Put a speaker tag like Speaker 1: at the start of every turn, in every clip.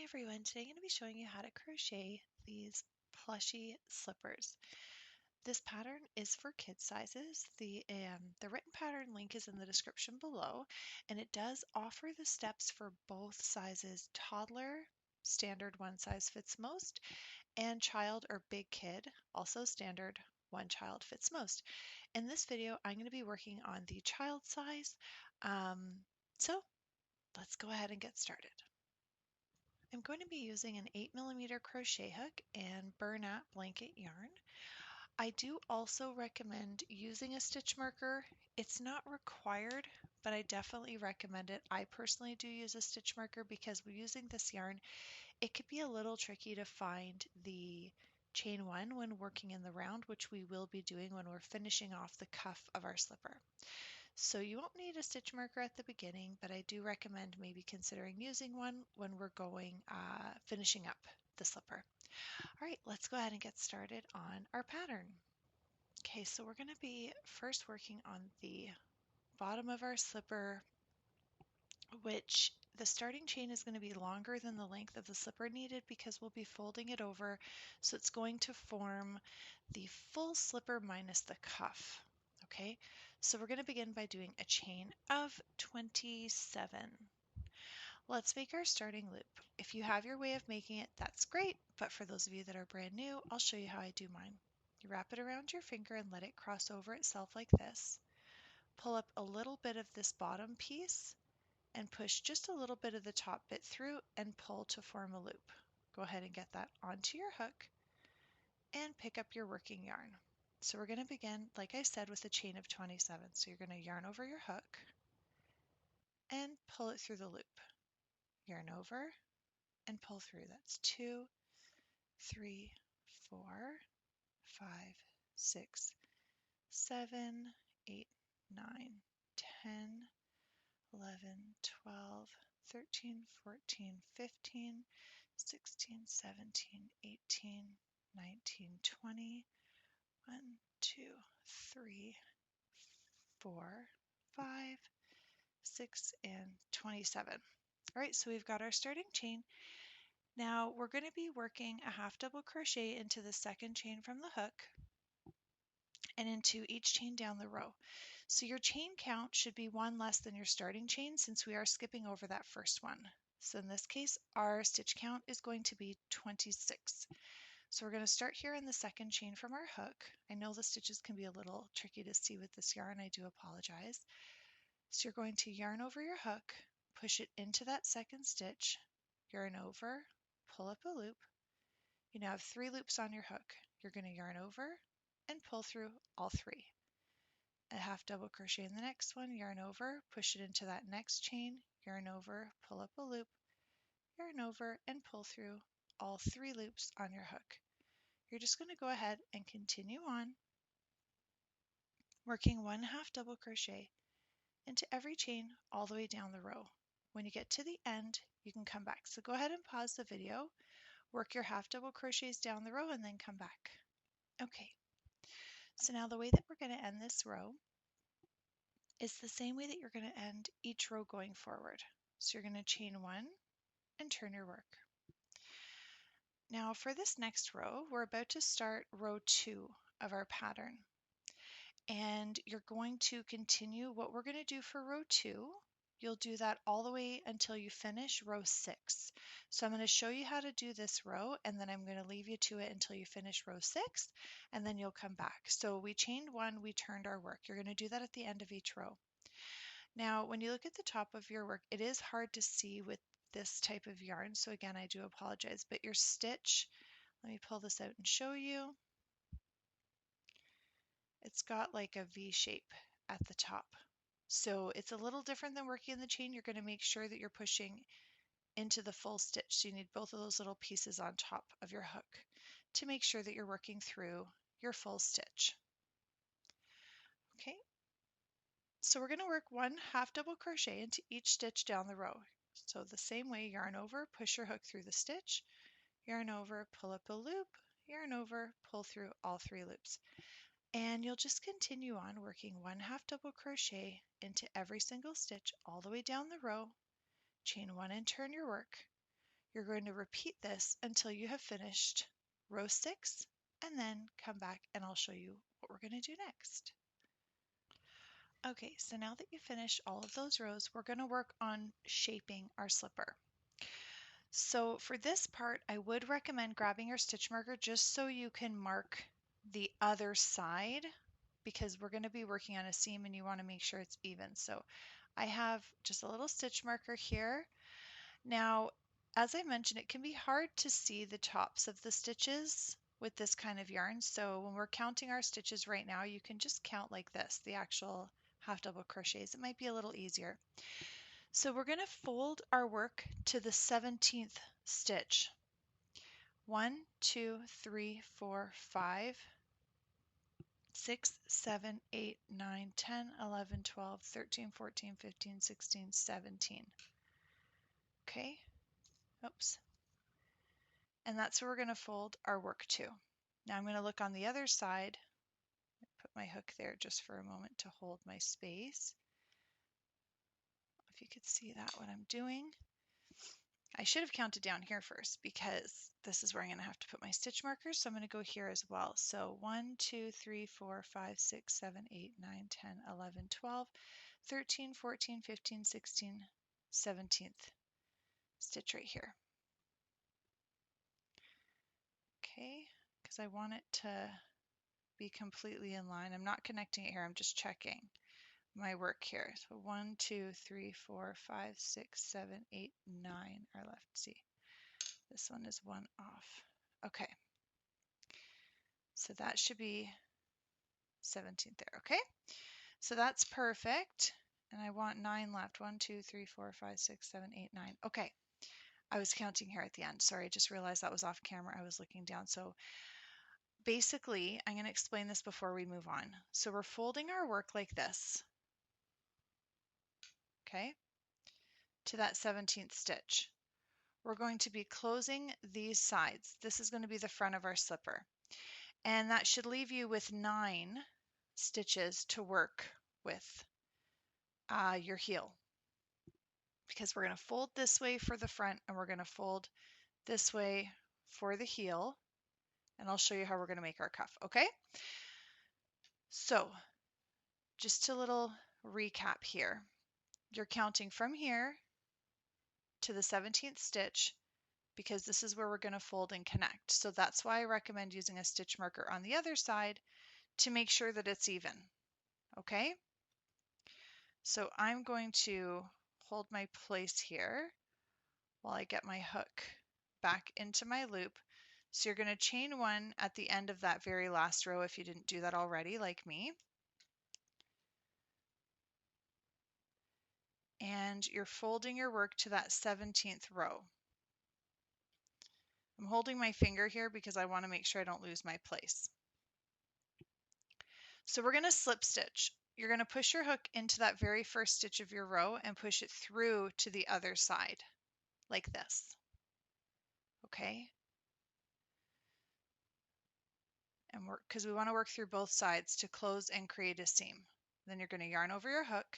Speaker 1: everyone, today I'm going to be showing you how to crochet these plushy slippers. This pattern is for kid sizes. The written pattern link is in the description below, and it does offer the steps for both sizes: toddler, standard one size fits most, and child or big kid, also standard one child fits most. In this video, I'm going to be working on the child size. So let's go ahead and get started. I'm going to be using an 8mm crochet hook and Bernat blanket yarn. I do also recommend using a stitch marker. It's not required, but I definitely recommend it. I personally do use a stitch marker because we're using this yarn. It could be a little tricky to find the chain one when working in the round, which we will be doing when we're finishing off the cuff of our slipper. So you won't need a stitch marker at the beginning, but I do recommend maybe considering using one when we're going finishing up the slipper. All right, let's go ahead and get started on our pattern. Okay, so we're going to be first working on the bottom of our slipper, which the starting chain is going to be longer than the length of the slipper needed because we'll be folding it over, so it's going to form the full slipper minus the cuff. Okay, so we're going to begin by doing a chain of 27. Let's make our starting loop. If you have your way of making it, that's great, but for those of you that are brand new, I'll show you how I do mine. You wrap it around your finger and let it cross over itself like this. Pull up a little bit of this bottom piece and push just a little bit of the top bit through and pull to form a loop. Go ahead and get that onto your hook and pick up your working yarn. So we're going to begin, like I said, with a chain of 27. So you're going to yarn over your hook and pull it through the loop. Yarn over and pull through. That's 2, 3, 4, 5, 6, 7, 8, 9, 10, 11, 12, 13, 14, 15, 16, 17, 18, 19, 20, 1, 2, 3, 4, 5, 6, and 27. All right, so we've got our starting chain. Now we're going to be working a half double crochet into the second chain from the hook and into each chain down the row. So your chain count should be one less than your starting chain since we are skipping over that first one. So in this case, our stitch count is going to be 26. So we're going to start here in the second chain from our hook. I know the stitches can be a little tricky to see with this yarn. I do apologize. So you're going to yarn over your hook, push it into that second stitch, yarn over, pull up a loop. You now have 3 loops on your hook. You're going to yarn over and pull through all 3. A half double crochet in the next one, yarn over, push it into that next chain, yarn over, pull up a loop, yarn over, and pull through all 3 loops on your hook. You're just going to go ahead and continue on, working 1 half double crochet into every chain all the way down the row. When you get to the end, you can come back. So go ahead and pause the video, work your half double crochets down the row, and then come back. Okay, so now the way that we're going to end this row is the same way that you're going to end each row going forward. So you're going to chain 1 and turn your work. Now for this next row, we're about to start row 2 of our pattern. And you're going to continue what we're going to do for row 2. You'll do that all the way until you finish row 6. So I'm going to show you how to do this row, and then I'm going to leave you to it until you finish row 6, and then you'll come back. So we chained 1, we turned our work. You're going to do that at the end of each row. Now, when you look at the top of your work, it is hard to see with this type of yarn. So again, I do apologize, but your stitch, let me pull this out and show you. It's got like a V shape at the top. So it's a little different than working in the chain. You're going to make sure that you're pushing into the full stitch. So you need both of those little pieces on top of your hook to make sure that you're working through your full stitch. Okay, so we're going to work 1 half double crochet into each stitch down the row. So the same way, yarn over, push your hook through the stitch, yarn over, pull up a loop, yarn over, pull through all 3 loops. And you'll just continue on working 1 half double crochet into every single stitch all the way down the row, chain 1 and turn your work. You're going to repeat this until you have finished row 6, and then come back and I'll show you what we're going to do next. Okay, so now that you've finished all of those rows, we're going to work on shaping our slipper. So for this part, I would recommend grabbing your stitch marker just so you can mark the other side, because we're going to be working on a seam and you want to make sure it's even. So I have just a little stitch marker here. Now, as I mentioned, it can be hard to see the tops of the stitches with this kind of yarn. So when we're counting our stitches right now, you can just count like this, the actual half double crochets. It might be a little easier. So we're going to fold our work to the 17th stitch. 1, 2, 3, 4, 5, 6, 7, 8, 9, 10, 11, 12, 13, 14, 15, 16, 17. Okay, oops. And that's where we're going to fold our work to. Now I'm going to look on the other side. Put my hook there just for a moment to hold my space. If you could see that, what I'm doing. I should have counted down here first because this is where I'm going to have to put my stitch markers. So I'm going to go here as well. So 1, 2, 3, 4, 5, 6, 7, 8, 9, 10, 11, 12, 13, 14, 15, 16, 17th stitch right here. Okay, because I want it to be completely in line. I'm not connecting it here, I'm just checking my work here. So 1, 2, 3, 4, 5, 6, 7, 8, 9 are left. See, this one is 1 off. Okay, so that should be 17th there. Okay, so that's perfect. And I want 9 left. 1, 2, 3, 4, 5, 6, 7, 8, 9. Okay, I was counting here at the end. Sorry, I just realized that was off camera. I was looking down. So basically, I'm going to explain this before we move on. So we're folding our work like this, okay, to that 17th stitch. We're going to be closing these sides. This is going to be the front of our slipper. And that should leave you with 9 stitches to work with your heel. Because we're going to fold this way for the front and we're going to fold this way for the heel. And I'll show you how we're going to make our cuff, okay? So just a little recap here. You're counting from here to the 17th stitch because this is where we're going to fold and connect. So that's why I recommend using a stitch marker on the other side to make sure that it's even, okay? So I'm going to hold my place here while I get my hook back into my loop. So you're going to chain 1 at the end of that very last row if you didn't do that already, like me. And you're folding your work to that 17th row. I'm holding my finger here because I want to make sure I don't lose my place. So we're going to slip stitch. You're going to push your hook into that very first stitch of your row and push it through to the other side, like this. Okay? And work, because we want to work through both sides to close and create a seam. Then you're going to yarn over your hook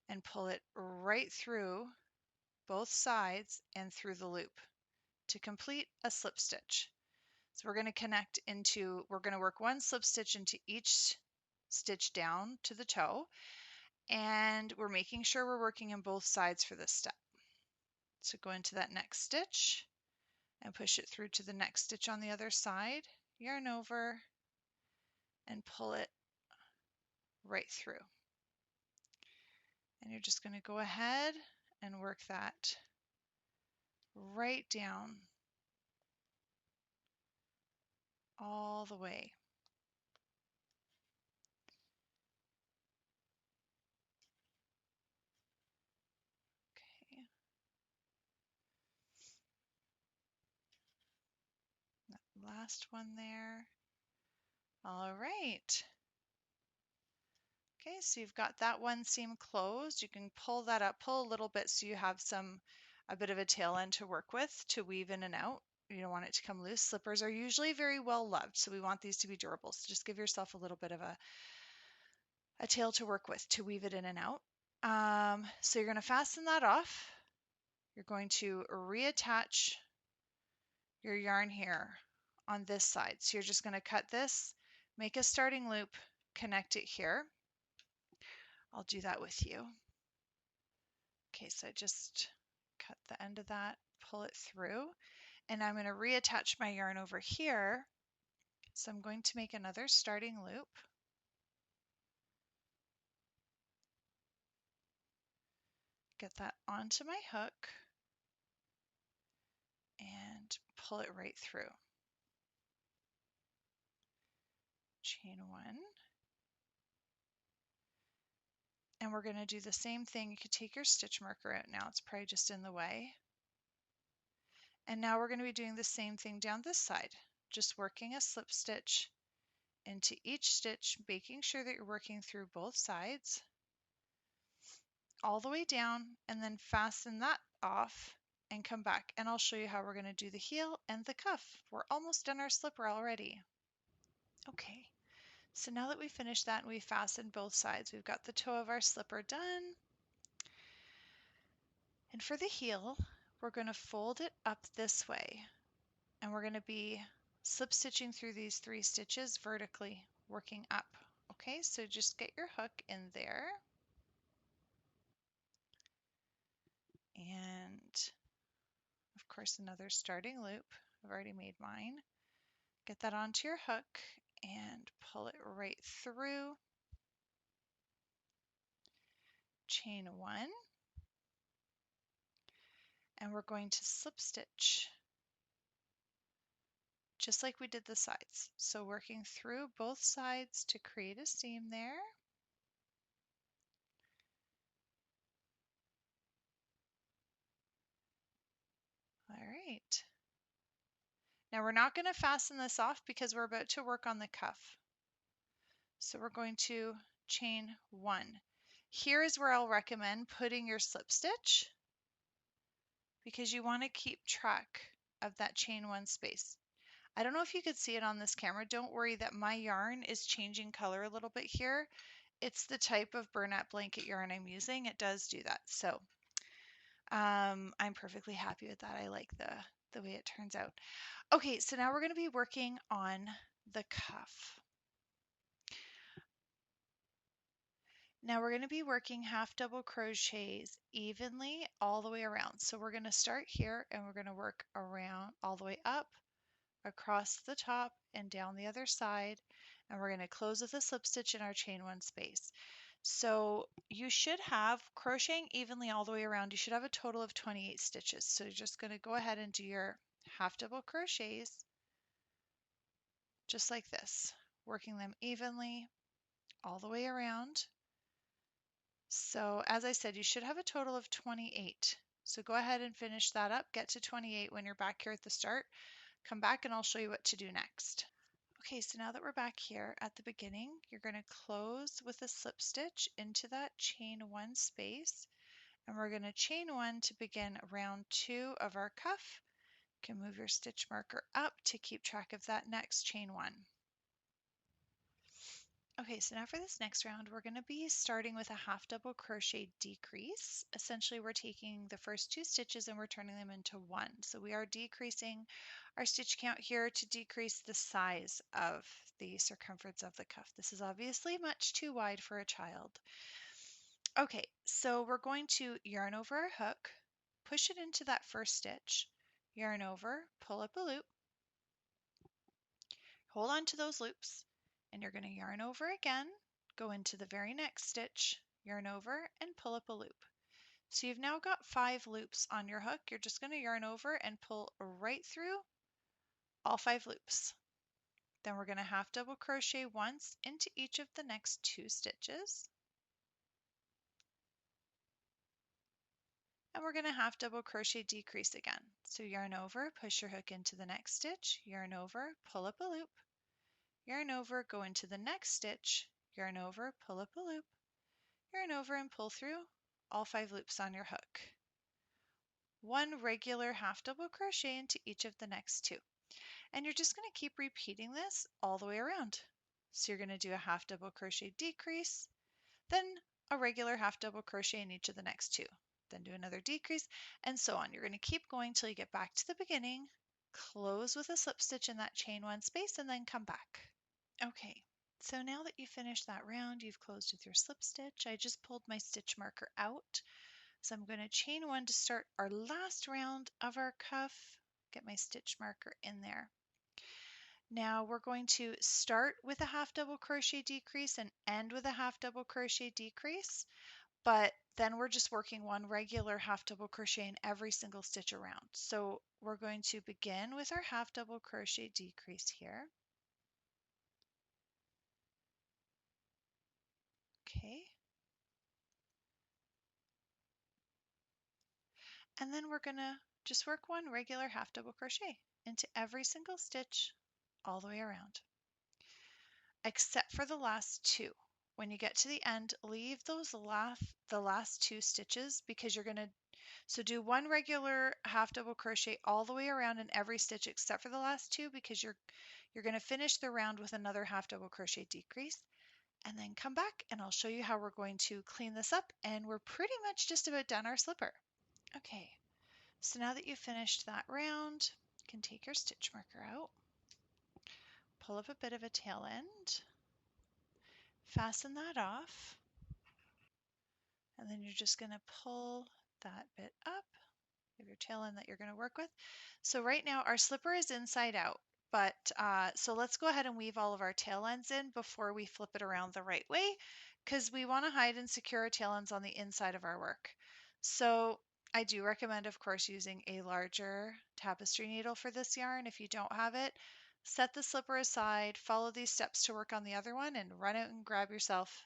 Speaker 1: and pull it right through both sides and through the loop to complete a slip stitch. So we're going to connect into, we're going to work 1 slip stitch into each stitch down to the toe, and we're making sure we're working in both sides for this step. So go into that next stitch and push it through to the next stitch on the other side, yarn over, and pull it right through. And you're just going to go ahead and work that right down all the way. Okay. That last one there. All right. Okay, so you've got that one seam closed. You can pull that up, pull a little bit so you have a bit of a tail end to work with to weave in and out. You don't want it to come loose. Slippers are usually very well loved, so we want these to be durable. So just give yourself a little bit of a tail to work with to weave it in and out. So you're going to fasten that off. you're going to reattach your yarn here on this side. So you're just going to cut this, make a starting loop, connect it here. I'll do that with you. Okay, so I just cut the end of that, pull it through, and I'm going to reattach my yarn over here. So I'm going to make another starting loop. Get that onto my hook and pull it right through. Chain one. And we're going to do the same thing. You could take your stitch marker out now. It's probably just in the way. And now we're going to be doing the same thing down this side. Just working a slip stitch into each stitch, making sure that you're working through both sides all the way down, and then fasten that off and come back. And I'll show you how we're going to do the heel and the cuff. We're almost done our slipper already. Okay, so now that we finished that and we fastened both sides, we've got the toe of our slipper done. And for the heel, we're going to fold it up this way, and we're going to be slip stitching through these 3 stitches vertically, working up. Okay, so just get your hook in there. And of course, another starting loop. I've already made mine. Get that onto your hook and pull it right through. Chain 1. And we're going to slip stitch just like we did the sides. So working through both sides to create a seam there. All right. Now we're not going to fasten this off because we're about to work on the cuff. So we're going to chain 1. Here is where I'll recommend putting your slip stitch because you want to keep track of that chain 1 space. I don't know if you could see it on this camera. Don't worry that my yarn is changing color a little bit here. It's the type of Bernat blanket yarn I'm using. It does do that. So I'm perfectly happy with that. I like the way it turns out. Okay, so now we're going to be working on the cuff. Now we're going to be working half double crochets evenly all the way around. So we're going to start here and we're going to work around all the way up, across the top and down the other side, and we're going to close with a slip stitch in our chain 1 space. So you should have, crocheting evenly all the way around, you should have a total of 28 stitches. So you're just going to go ahead and do your half double crochets just like this, working them evenly all the way around. So as I said, you should have a total of 28. So go ahead and finish that up, get to 28 when you're back here at the start. Come back and I'll show you what to do next. Okay, so now that we're back here at the beginning, you're going to close with a slip stitch into that chain 1 space, and we're going to chain 1 to begin round 2 of our cuff. You can move your stitch marker up to keep track of that next chain 1. Okay, so now for this next round, we're going to be starting with a half double crochet decrease. Essentially, we're taking the first 2 stitches and we're turning them into 1. So we are decreasing our stitch count here to decrease the size of the circumference of the cuff. This is obviously much too wide for a child. Okay, so we're going to yarn over our hook, push it into that first stitch, yarn over, pull up a loop, hold on to those loops, and you're going to yarn over again, go into the very next stitch, yarn over, and pull up a loop. So you've now got 5 loops on your hook. You're just going to yarn over and pull right through all 5 loops. Then we're going to half double crochet once into each of the next 2 stitches. And we're going to half double crochet decrease again. So yarn over, push your hook into the next stitch, yarn over, pull up a loop, yarn over, go into the next stitch, yarn over, pull up a loop, yarn over and pull through all 5 loops on your hook. 1 regular half double crochet into each of the next 2. And you're just going to keep repeating this all the way around. So you're going to do a half double crochet decrease, then a regular half double crochet in each of the next 2. then do another decrease, and so on. You're going to keep going till you get back to the beginning, close with a slip stitch in that chain one space, and then come back. Okay, so now that you finished that round, you've closed with your slip stitch. I just pulled my stitch marker out. So I'm going to chain one to start our last round of our cuff, get my stitch marker in there. Now we're going to start with a half double crochet decrease and end with a half double crochet decrease, but then we're just working one regular half double crochet in every single stitch around. So we're going to begin with our half double crochet decrease here. Okay. And then we're going to just work one regular half double crochet into every single stitch all the way around, except for the last two. When you get to the end, leave the last two stitches because you're going to, so do one regular half double crochet all the way around in every stitch except for the last two because you're going to finish the round with another half double crochet decrease, and then come back and I'll show you how we're going to clean this up, and we're pretty much just about done our slipper. Okay, so now that you've finished that round, you can take your stitch marker out, pull up a bit of a tail end, fasten that off, and then you're just going to pull that bit up. You have your tail end that you're going to work with. So right now our slipper is inside out, but so let's go ahead and weave all of our tail ends in before we flip it around the right way, because we want to hide and secure our tail ends on the inside of our work. So I do recommend, of course, using a larger tapestry needle for this yarn. If you don't have it, set the slipper aside, follow these steps to work on the other one, and run out and grab yourself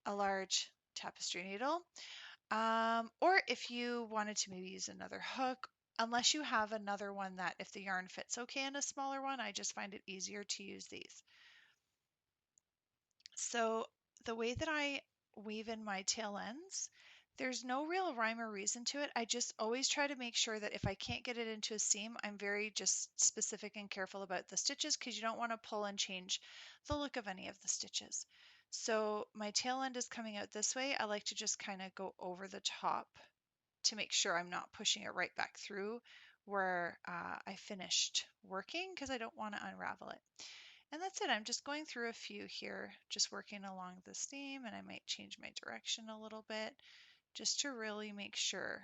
Speaker 1: a large tapestry needle. Or if you wanted to maybe use another hook, unless you have another one that if the yarn fits okay in a smaller one, I just find it easier to use these. So the way that I weave in my tail ends, there's no real rhyme or reason to it. I just always try to make sure that if I can't get it into a seam, I'm very just specific and careful about the stitches because you don't want to pull and change the look of any of the stitches. So my tail end is coming out this way. I like to just kind of go over the top to make sure I'm not pushing it right back through where I finished working because I don't want to unravel it. And that's it. I'm just going through a few here, just working along the seam, and I might change my direction a little bit just to really make sure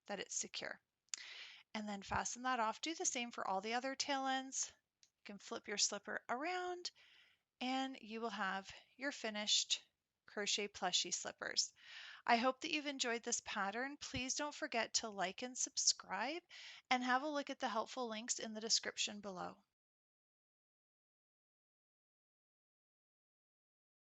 Speaker 1: that it's secure. And then fasten that off. Do the same for all the other tail ends. You can flip your slipper around and you will have your finished crochet plushie slippers. I hope that you've enjoyed this pattern. Please don't forget to like and subscribe, and have a look at the helpful links in the description below.